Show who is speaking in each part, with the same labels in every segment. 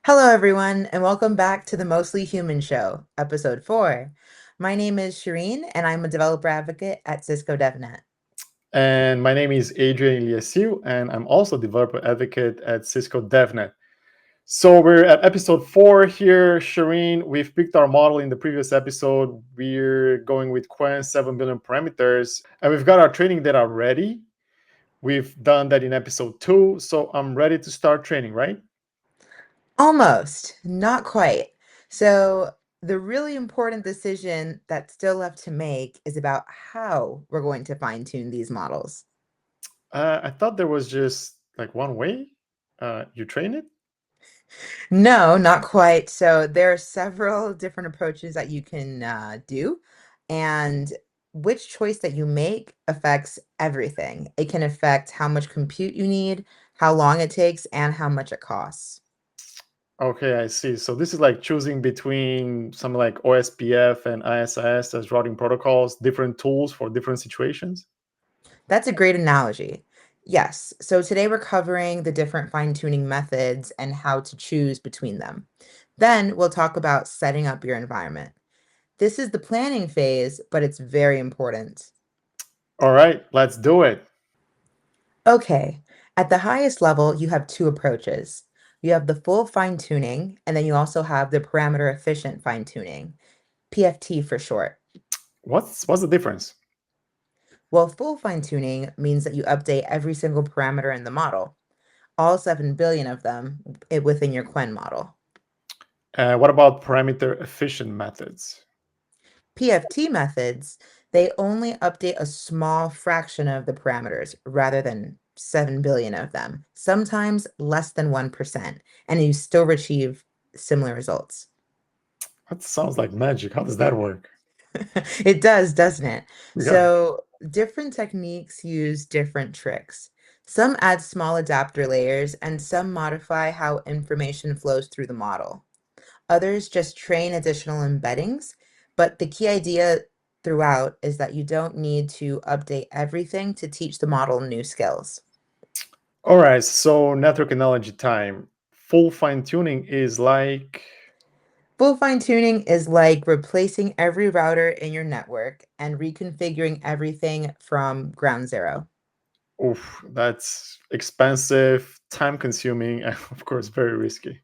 Speaker 1: Hello, everyone, and welcome back to the Mostly Human Show, episode 4. My name is Shereen, and I'm a developer advocate at Cisco DevNet.
Speaker 2: And my name is Adrian and I'm also developer advocate at Cisco DevNet. So we're at episode 4 here, Shireen. We've picked our model in the previous episode. We're going with Quen 7 billion parameters, and we've got our training data ready. We've done that in episode 2, so I'm ready to start training, right?
Speaker 1: Almost, not quite. So, the really important decision that's still left to make is about how we're going to fine tune these models.
Speaker 2: I thought there was just like one way you train it.
Speaker 1: No, not quite. So there are several different approaches that you can do, and which choice that you make affects everything. It can affect how much compute you need, how long it takes, and how much it costs.
Speaker 2: Okay, I see. So this is like choosing between something like OSPF and ISIS as routing protocols, different tools for different situations.
Speaker 1: That's a great analogy. Yes, so today we're covering the different fine-tuning methods and how to choose between them. Then we'll talk about setting up your environment. This is the planning phase, but it's very important.
Speaker 2: All right, let's do it.
Speaker 1: Okay, at the highest level, you have two approaches. You have the full fine-tuning, and then you also have the parameter efficient fine-tuning, PFT for short.
Speaker 2: What's the difference?
Speaker 1: Well, full fine-tuning means that you update every single parameter in the model, all 7 billion of them within your Quen model.
Speaker 2: What about parameter efficient methods?
Speaker 1: PFT methods, they only update a small fraction of the parameters rather than 7 billion of them, sometimes less than 1%, and you still achieve similar results.
Speaker 2: That sounds like magic. How does that work?
Speaker 1: It does, doesn't it?
Speaker 2: Yeah.
Speaker 1: So different techniques use different tricks. Some add small adapter layers and some modify how information flows through the model. Others just train additional embeddings, but the key idea throughout is that you don't need to update everything to teach the model new skills.
Speaker 2: All right, so network analogy time. Full fine tuning is like,
Speaker 1: Full fine-tuning is like replacing every router in your network and reconfiguring everything from ground zero.
Speaker 2: oof, that's expensive, time consuming, and of course, very risky.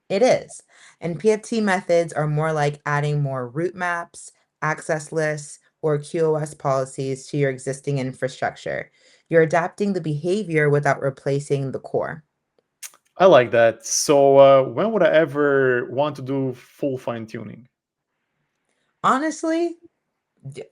Speaker 1: It is. And PFT methods are more like adding more route maps, access lists, or QoS policies to your existing infrastructure. You're adapting the behavior without replacing the core.
Speaker 2: I like that. So, when would I ever want to do full fine tuning?
Speaker 1: Honestly,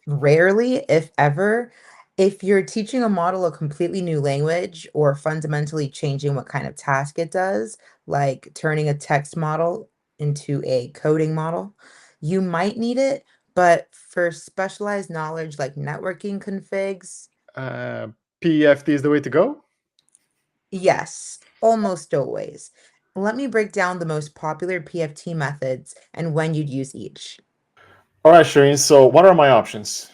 Speaker 1: rarely, if ever, if you're teaching a model a completely new language or fundamentally changing what kind of task it does, like turning a text model into a coding model, you might need it. But for specialized knowledge like networking configs,
Speaker 2: Uh, PFT is the way to go?
Speaker 1: yes, almost always. Let me break down the most popular PFT methods and when you'd use each.
Speaker 2: All right, Shireen. So, what are my options?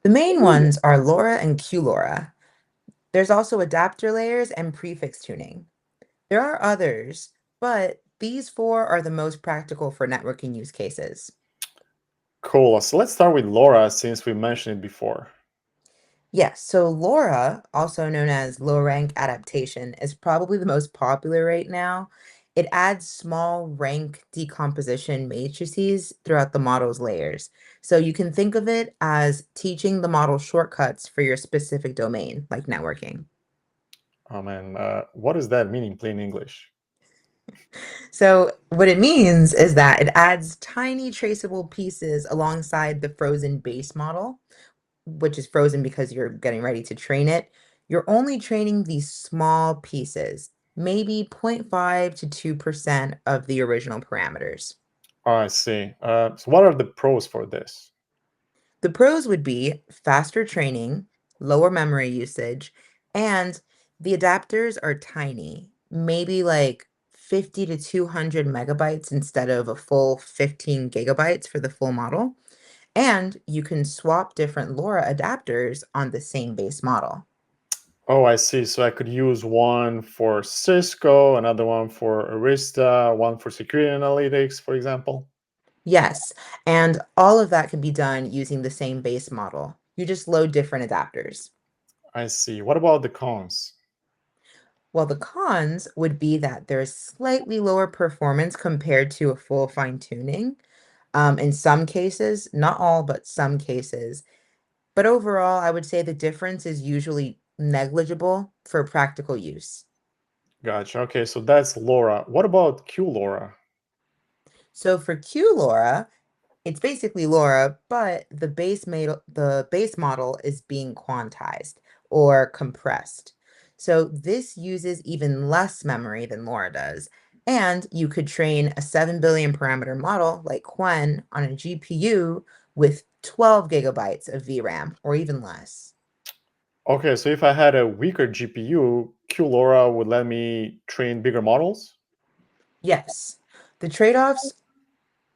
Speaker 1: The main ones are LoRa and QLoRa. There's also adapter layers and prefix tuning. There are others, but these four are the most practical for networking use cases.
Speaker 2: Cool. So, let's start with LoRa since we mentioned it before.
Speaker 1: Yes, so LoRa, also known as low rank adaptation, is probably the most popular right now. It adds small rank decomposition matrices throughout the model's layers. So you can think of it as teaching the model shortcuts for your specific domain, like networking.
Speaker 2: Oh man, what does that mean in plain English?
Speaker 1: So what it means is that it adds tiny traceable pieces alongside the frozen base model, which is frozen because you're getting ready to train it. You're only training these small pieces, maybe 0.5 to 2% of the original parameters.
Speaker 2: Oh, I see. So, what are the pros for this?
Speaker 1: The pros would be faster training, lower memory usage, and the adapters are tiny, maybe like 50 to 200 megabytes instead of a full 15 gigabytes for the full model. And you can swap different LoRa adapters on the same base model.
Speaker 2: Oh, I see. So I could use one for Cisco, another one for Arista, one for security analytics, for example.
Speaker 1: Yes, and all of that can be done using the same base model. You just load different adapters.
Speaker 2: I see. What about the cons?
Speaker 1: Well, the cons would be that there's slightly lower performance compared to a full fine-tuning. In some cases, not all, but some cases. But overall, I would say the difference is usually negligible for practical use.
Speaker 2: Gotcha. Okay, so that's LoRa. What about QLoRa?
Speaker 1: So for QLORA, it's basically LoRa, but the base model is being quantized or compressed. So this uses even less memory than LoRa does. And you could train a 7 billion parameter model like Quen on a GPU with 12 gigabytes of VRAM or even less.
Speaker 2: Okay, so if I had a weaker GPU, QLoRa would let me train bigger models?
Speaker 1: Yes, the trade-offs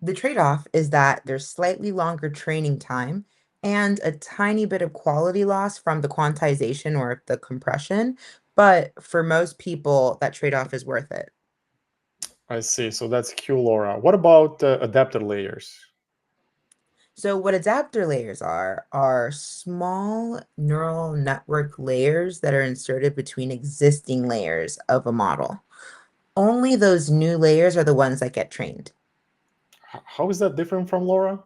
Speaker 1: The trade-off is that there's slightly longer training time and a tiny bit of quality loss from the quantization or the compression, but for most people, that trade-off is worth it.
Speaker 2: I see. So that's QLoRa. What about adapter layers?
Speaker 1: So what adapter layers are small neural network layers that are inserted between existing layers of a model. Only those new layers are the ones that get trained.
Speaker 2: How is that different from LoRa?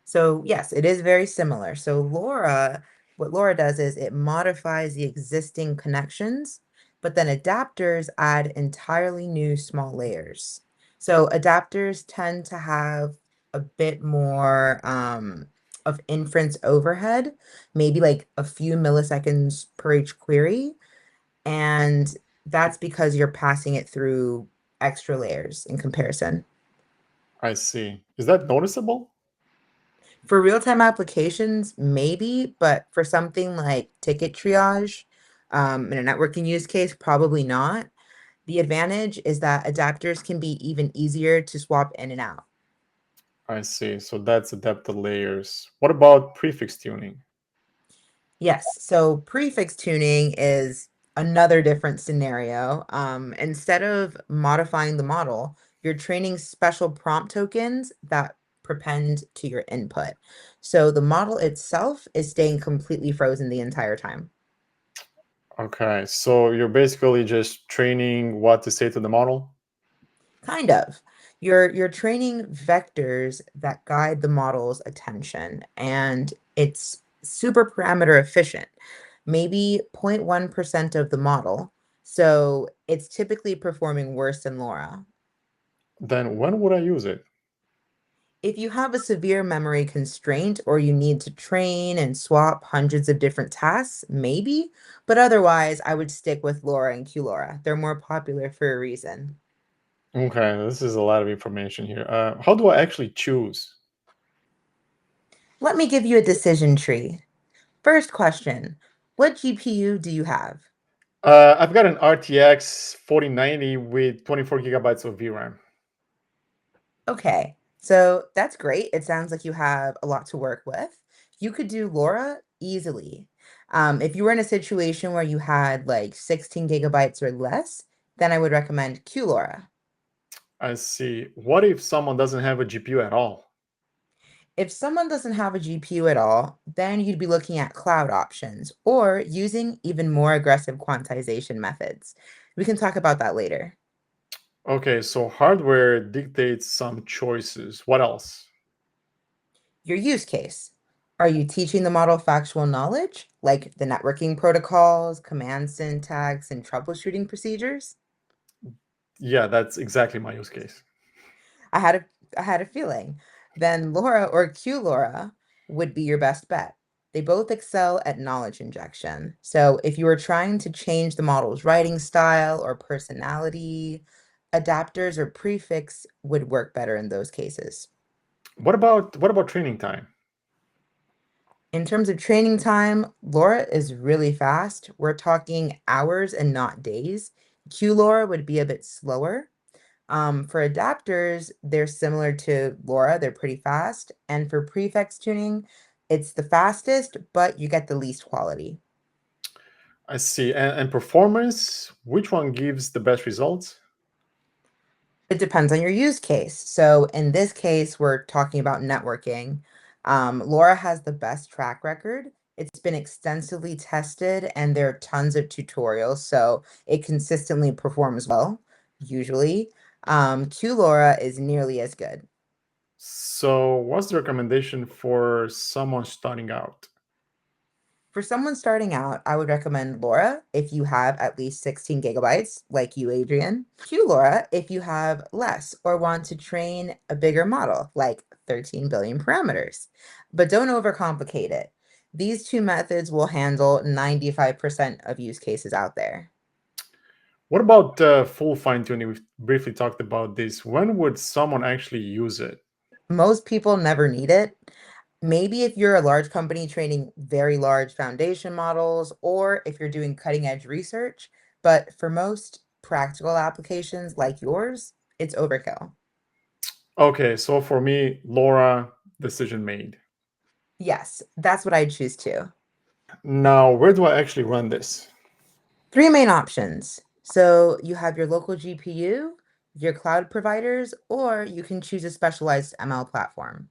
Speaker 1: So yes, it is very similar. So what LoRa does is it modifies the existing connections, but then adapters add entirely new small layers. So adapters tend to have a bit more of inference overhead, maybe like a few milliseconds per each query. And that's because you're passing it through extra layers in comparison.
Speaker 2: I see. Is that noticeable?
Speaker 1: For real-time applications, maybe, but for something like ticket triage, in a networking use case, probably not. The advantage is that adapters can be even easier to swap in and out.
Speaker 2: I see. So that's adapter layers. What about prefix tuning?
Speaker 1: Yes, so prefix tuning is another different scenario. Instead of modifying the model, you're training special prompt tokens that prepend to your input. So the model itself is staying completely frozen the entire time.
Speaker 2: Okay, so you're basically just training what to say to the model?
Speaker 1: Kind of. You're training vectors that guide the model's attention, and it's super parameter efficient, maybe 0.1% of the model. So it's typically performing worse than LoRa.
Speaker 2: Then when would I use it?
Speaker 1: If you have a severe memory constraint or you need to train and swap hundreds of different tasks, maybe, but otherwise I would stick with LoRa and QLoRa. They're more popular for a reason.
Speaker 2: Okay, this is a lot of information here. How do I actually choose?
Speaker 1: Let me give you a decision tree. First question, what GPU do you have?
Speaker 2: I've got an RTX 4090 with 24 gigabytes of VRAM.
Speaker 1: Okay, so that's great. It sounds like you have a lot to work with. You could do LoRa easily. If you were in a situation where you had like 16 gigabytes or less, then I would recommend QLoRa.
Speaker 2: I see. What if someone doesn't have a GPU at all?
Speaker 1: If someone doesn't have a GPU at all, then you'd be looking at cloud options or using even more aggressive quantization methods. We can talk about that later.
Speaker 2: Okay, so hardware dictates some choices. What else?
Speaker 1: Your use case. Are you teaching the model factual knowledge, like the networking protocols, command syntax, and troubleshooting procedures?
Speaker 2: Yeah, that's exactly my use case.
Speaker 1: I had a I had a feeling. Then LoRa or QLoRa would be your best bet. They both excel at knowledge injection. So if you were trying to change the model's writing style or personality, adapters or prefix would work better in those cases.
Speaker 2: What about training time?
Speaker 1: In terms of training time, LoRa is really fast. We're talking hours and not days. QLoRa would be a bit slower. For adapters, they're similar to LoRa, they're pretty fast. And for prefix tuning, it's the fastest, but you get the least quality.
Speaker 2: I see. And performance, which one gives the best results?
Speaker 1: It depends on your use case. So in this case, we're talking about networking. LoRa has the best track record. It's been extensively tested, and there are tons of tutorials, so it consistently performs well, usually. QLoRa is nearly as good.
Speaker 2: So, what's the recommendation for someone starting out?
Speaker 1: For someone starting out, I would recommend LoRa if you have at least 16 gigabytes, like you, Adrian. QLoRa if you have less or want to train a bigger model, like 13 billion parameters. But don't overcomplicate it. These two methods will handle 95% of use cases out there.
Speaker 2: What about full fine tuning? We've briefly talked about this. When would someone actually use it?
Speaker 1: Most people never need it. Maybe if you're a large company training very large foundation models, or if you're doing cutting edge research, but for most practical applications like yours, it's overkill.
Speaker 2: Okay, so for me, Laura, decision made.
Speaker 1: Yes, that's what I'd choose too.
Speaker 2: Now, where do I actually run this?
Speaker 1: Three main options. So you have your local GPU, your cloud providers, or you can choose a specialized ML platform.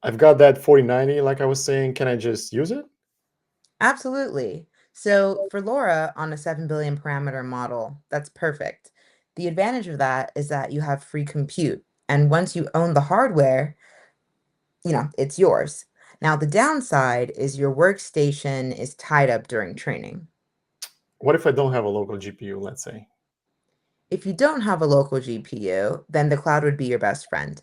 Speaker 2: I've got that 4090, like I was saying. Can I just use it?
Speaker 1: Absolutely. So for LoRa on a 7 billion parameter model, that's perfect. The advantage of that is that you have free compute. And once you own the hardware, it's yours. Now, the downside is your workstation is tied up during training.
Speaker 2: What if I don't have a local GPU, let's say?
Speaker 1: If you don't have a local GPU, then the cloud would be your best friend.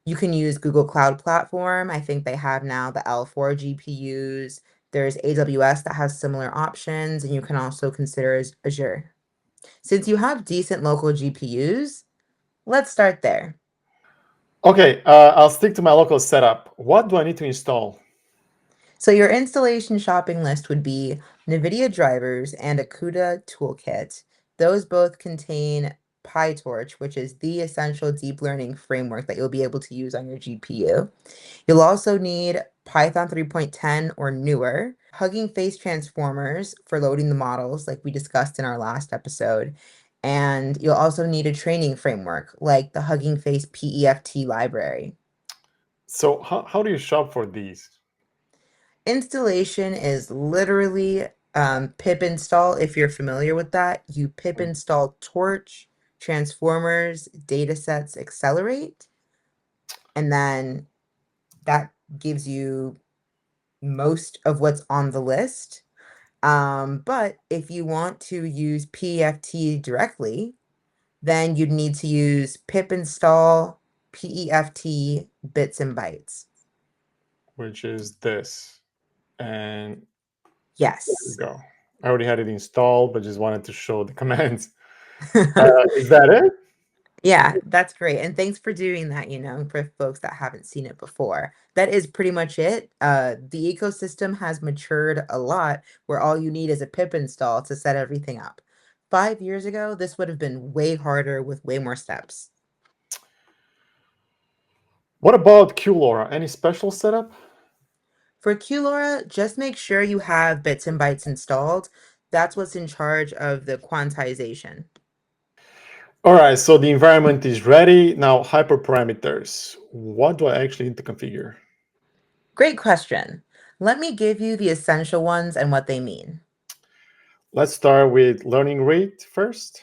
Speaker 1: You can use Google Cloud Platform. I think they have now the L4 GPUs. There's AWS that has similar options, and you can also consider Azure. Since you have decent local GPUs, let's start there.
Speaker 2: Okay, I'll stick to my local setup. What do I need to install?
Speaker 1: So your installation shopping list would be NVIDIA drivers and a CUDA toolkit. Those both contain PyTorch, which is the essential deep learning framework that you'll be able to use on your GPU. You'll also need Python 3.10 or newer, Hugging Face transformers for loading the models, like we discussed in our last episode. And you'll also need a training framework, like the Hugging Face PEFT library.
Speaker 2: So, how do you shop for these?
Speaker 1: Installation is literally pip install. If you're familiar with that, you pip install Torch, transformers, datasets, accelerate, and then that gives you most of what's on the list. But if you want to use PEFT directly, then you'd need to use pip install PEFT bits and bytes.
Speaker 2: Which is this. And there we
Speaker 1: Yes.
Speaker 2: go. I already had it installed, but just wanted to show the commands. Is that it?
Speaker 1: Yeah, that's great. And thanks for doing that, for folks that haven't seen it before. That is pretty much it. The ecosystem has matured a lot where all you need is a pip install to set everything up. 5 years ago, this would have been way harder with way more steps.
Speaker 2: What about QLORA? Any special setup?
Speaker 1: For QLoRa, just make sure you have bits and bytes installed. That's what's in charge of the quantization.
Speaker 2: All right, so the environment is ready. Now, hyperparameters. What do I actually need to configure?
Speaker 1: Great question. Let me give you the essential ones and what they mean.
Speaker 2: Let's start with learning rate first.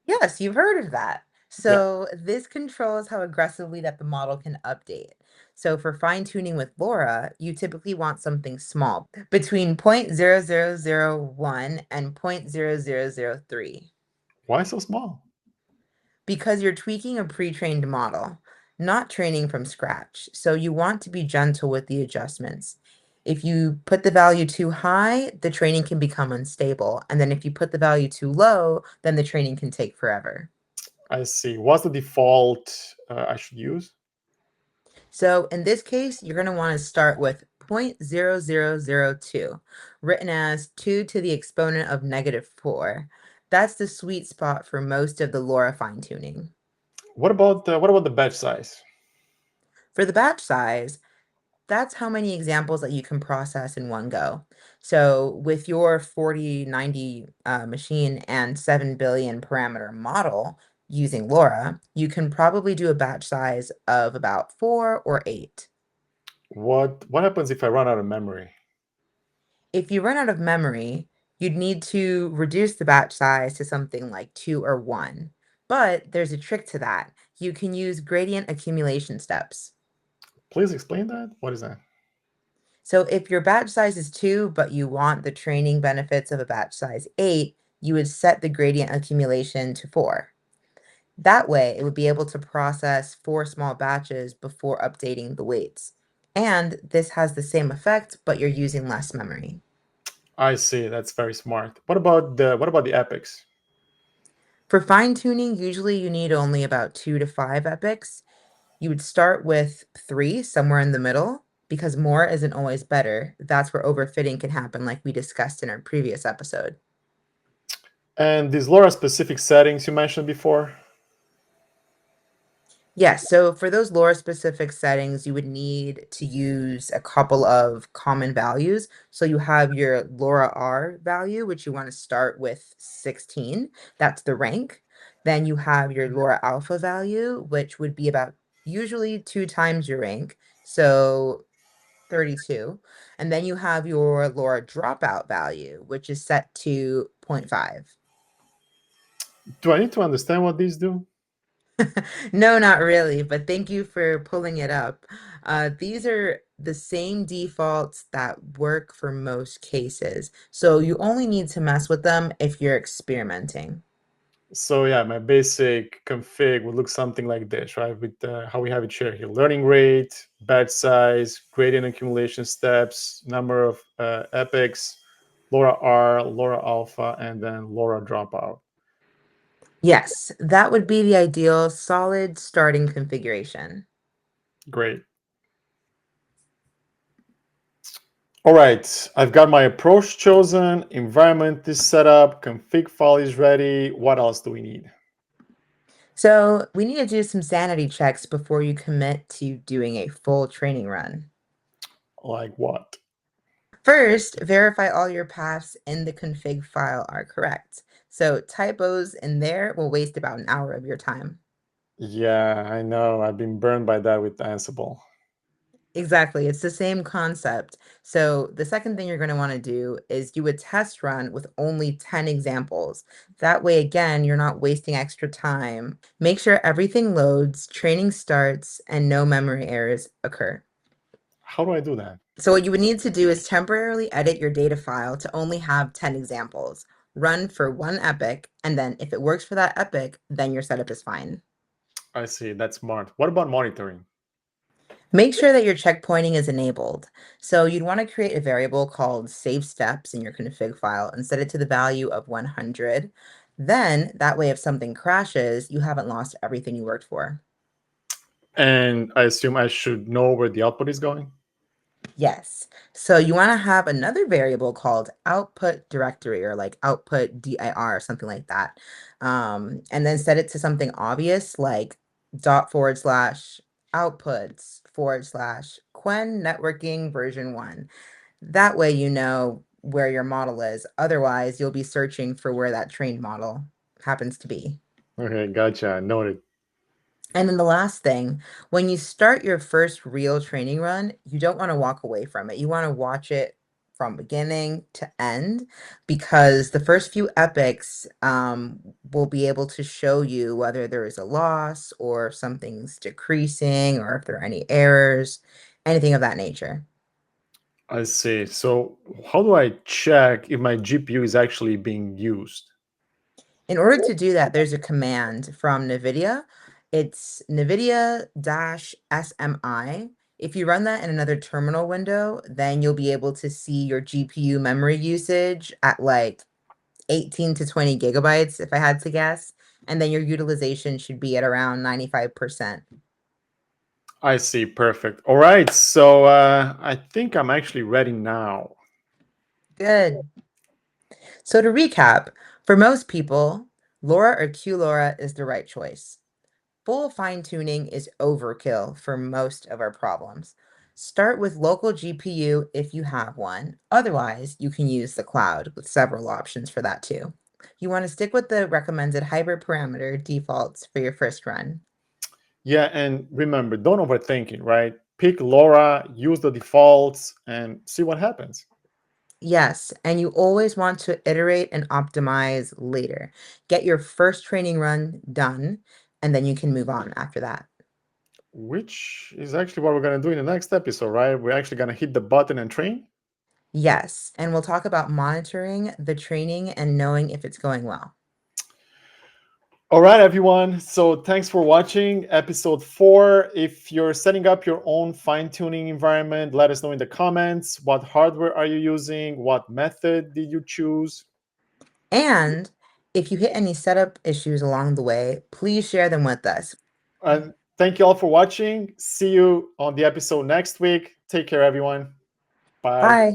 Speaker 1: Yes, you've heard of that.
Speaker 2: Yeah.
Speaker 1: So this controls how aggressively that the model can update. So for fine tuning with LoRa, you typically want something small, between 0.0001 and 0.0003.
Speaker 2: Why so small?
Speaker 1: Because you're tweaking a pre-trained model, not training from scratch. So you want to be gentle with the adjustments. If you put the value too high, the training can become unstable. And then if you put the value too low, then the training can take forever.
Speaker 2: I see. What's the default I should use?
Speaker 1: So in this case, you're going to want to start with 0.0002, written as 2 to the exponent of -4. That's the sweet spot for most of the LoRa fine-tuning.
Speaker 2: What about the batch size?
Speaker 1: For the batch size, that's how many examples that you can process in one go. So with your 4090 machine and 7 billion parameter model using LoRa, you can probably do a batch size of about 4 or 8.
Speaker 2: What happens if I run out of memory?
Speaker 1: If you run out of memory, you'd need to reduce the batch size to something like 2 or 1. But there's a trick to that. You can use gradient accumulation steps.
Speaker 2: Please explain that. What is that?
Speaker 1: So if your batch size is 2, but you want the training benefits of a batch size 8, you would set the gradient accumulation to 4. That way, it would be able to process 4 small batches before updating the weights. And this has the same effect, but you're using less memory.
Speaker 2: I see. That's very smart. What about the epics?
Speaker 1: For fine tuning, usually you need only about 2 to 5 epochs. You would start with 3, somewhere in the middle, because more isn't always better. That's where overfitting can happen, like we discussed in our previous episode.
Speaker 2: And these LoRa specific settings you mentioned before.
Speaker 1: Yes, so for those LoRa specific settings, you would need to use a couple of common values. So you have your LoRa R value, which you want to start with 16. That's the rank. Then you have your LoRa alpha value, which would be about usually 2 times your rank. So 32. And then you have your LoRa dropout value, which is set to zero point 0.5.
Speaker 2: Do I need to understand what these do?
Speaker 1: No, not really, but thank you for pulling it up. These are the same defaults that work for most cases, so you only need to mess with them if you're experimenting.
Speaker 2: So yeah, my basic config would look something like this, right? With how we have it shared here: learning rate, batch size, gradient accumulation steps, number of epochs, LoRa R, LoRa alpha, and then LoRa dropout.
Speaker 1: Yes, that would be the ideal solid starting configuration.
Speaker 2: Great. All right, I've got my approach chosen, environment is set up, config file is ready. What else do we need?
Speaker 1: So we need to do some sanity checks before you commit to doing a full training run.
Speaker 2: Like what?
Speaker 1: First, verify all your paths in the config file are correct. So typos in there will waste about an hour of your time.
Speaker 2: Yeah, I know. I've been burned by that with Ansible.
Speaker 1: Exactly. It's the same concept. So the second thing you're going to want to do is do a test run with only 10 examples. That way, again, you're not wasting extra time. Make sure everything loads, training starts, and no memory errors occur.
Speaker 2: How do I do that?
Speaker 1: So what you would need to do is temporarily edit your data file to only have 10 examples. Run for one epoch, and then if it works for that epoch, then your setup is fine.
Speaker 2: I see. That's smart. What about monitoring?
Speaker 1: Make sure that your checkpointing is enabled. So you'd want to create a variable called save steps in your config file and set it to the value of 100. Then that way, if something crashes, you haven't lost everything you worked for.
Speaker 2: And I assume I should know where the output is going.
Speaker 1: Yes. So you want to have another variable called output directory or like output dir or something like that. And then set it to something obvious like dot forward slash outputs forward slash Quen networking version 1. That way you know where your model is. Otherwise, you'll be searching for where that trained model happens to be.
Speaker 2: Okay, gotcha. Noted.
Speaker 1: And then the last thing, when you start your first real training run, you don't want to walk away from it. You want to watch it from beginning to end because the first few epics will be able to show you whether there is a loss or if something's decreasing or if there are any errors, anything of that nature.
Speaker 2: I see. So how do I check if my GPU is actually being used?
Speaker 1: In order to do that, there's a command from NVIDIA. It's NVIDIA-SMI. If you run that in another terminal window, then you'll be able to see your GPU memory usage at like 18 to 20 gigabytes, if I had to guess. And then your utilization should be at around 95%.
Speaker 2: I see. Perfect. All right. So I think I'm actually ready now.
Speaker 1: Good. So to recap, for most people, LoRa or QLoRa is the right choice. Full fine tuning is overkill for most of our problems. Start with local GPU if you have one. Otherwise, you can use the cloud with several options for that too. You want to stick with the recommended hyperparameter defaults for your first run.
Speaker 2: Yeah, and remember, don't overthink it, right? Pick LoRa, use the defaults, and see what happens.
Speaker 1: Yes, and you always want to iterate and optimize later. Get your first training run done, and then you can move on after that.
Speaker 2: Which is actually what we're going to do in the next episode, right? We're actually going to hit the button and train.
Speaker 1: Yes, and we'll talk about monitoring the training and knowing if it's going well.
Speaker 2: All right, everyone. So thanks for watching episode 4. If you're setting up your own fine-tuning environment, let us know in the comments. What hardware are you using? What method did you choose?
Speaker 1: And if you hit any setup issues along the way, please share them with us.
Speaker 2: And thank you all for watching. See you on the episode next week. Take care, everyone. Bye.
Speaker 1: Bye.